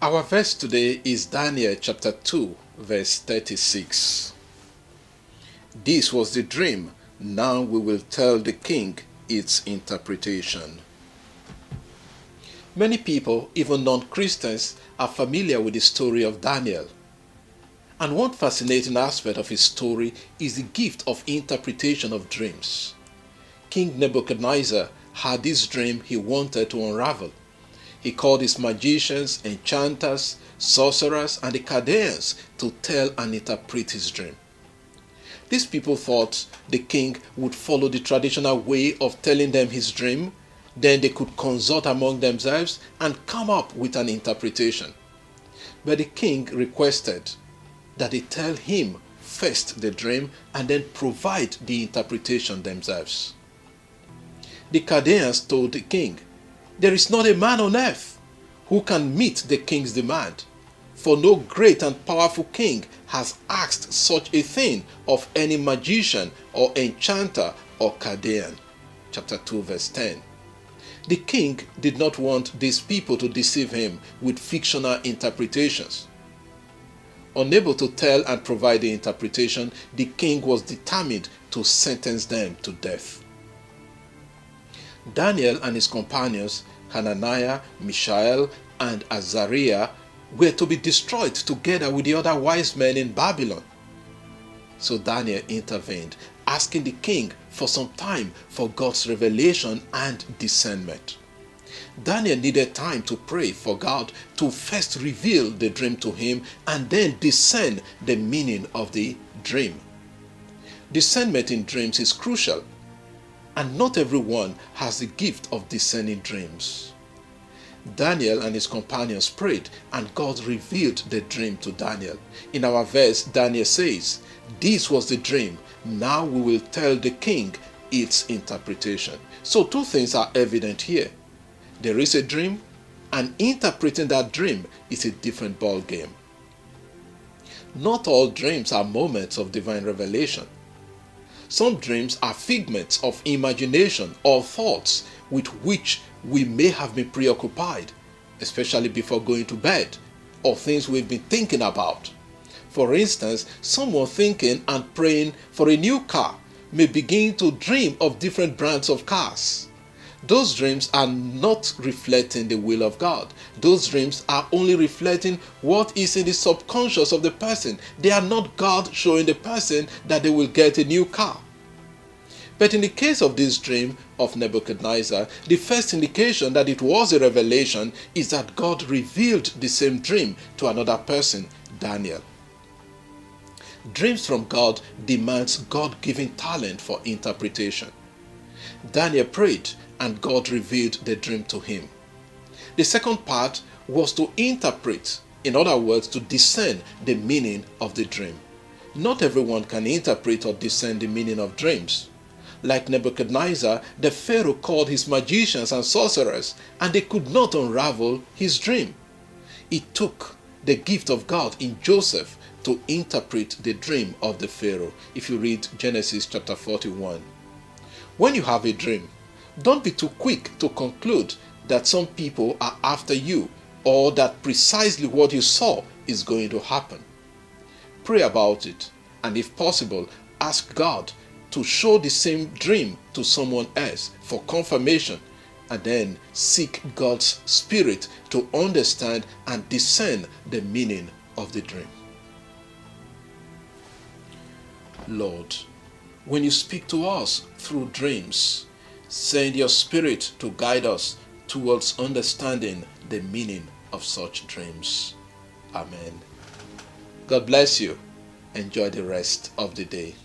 Our verse today is Daniel chapter 2, verse 36. This was the dream. Now we will tell the king its interpretation. Many people, even non-Christians, are familiar with the story of Daniel. And one fascinating aspect of his story is the gift of interpretation of dreams. King Nebuchadnezzar had this dream he wanted to unravel. He called his magicians, enchanters, sorcerers, and the Chaldeans to tell and interpret his dream. These people thought the king would follow the traditional way of telling them his dream, then they could consult among themselves and come up with an interpretation. But the king requested that they tell him first the dream and then provide the interpretation themselves. The Chaldeans told the king, "There is not a man on earth who can meet the king's demand, for no great and powerful king has asked such a thing of any magician or enchanter or Chaldean." Chapter 2 verse 10. The king did not want these people to deceive him with fictional interpretations. Unable to tell and provide the interpretation, the king was determined to sentence them to death. Daniel and his companions, Hananiah, Mishael, and Azariah, were to be destroyed together with the other wise men in Babylon. So Daniel intervened, asking the king for some time for God's revelation and discernment. Daniel needed time to pray for God to first reveal the dream to him and then discern the meaning of the dream. Discernment in dreams is crucial, and not everyone has the gift of discerning dreams. Daniel and his companions prayed, and God revealed the dream to Daniel. In our verse, Daniel says, "This was the dream. Now we will tell the king its interpretation." So two things are evident here. There is a dream, and interpreting that dream is a different ball game. Not all dreams are moments of divine revelation. Some dreams are figments of imagination or thoughts with which we may have been preoccupied, especially before going to bed, or things we've been thinking about. For instance, someone thinking and praying for a new car may begin to dream of different brands of cars. Those dreams are not reflecting the will of God. Those dreams are only reflecting what is in the subconscious of the person. They are not God showing the person that they will get a new car. But in the case of this dream of Nebuchadnezzar, the first indication that it was a revelation is that God revealed the same dream to another person, Daniel. Dreams from God demands God-given talent for interpretation. Daniel prayed, and God revealed the dream to him. The second part was to interpret, in other words, to discern the meaning of the dream. Not everyone can interpret or discern the meaning of dreams. Like Nebuchadnezzar, the Pharaoh called his magicians and sorcerers, and they could not unravel his dream. It took the gift of God in Joseph to interpret the dream of the Pharaoh, if you read Genesis chapter 41. When you have a dream, don't be too quick to conclude that some people are after you or that precisely what you saw is going to happen. Pray about it, and if possible, ask God to show the same dream to someone else for confirmation, and then seek God's Spirit to understand and discern the meaning of the dream. Lord, when you speak to us through dreams, send your Spirit to guide us towards understanding the meaning of such dreams. Amen. God bless you. Enjoy the rest of the day.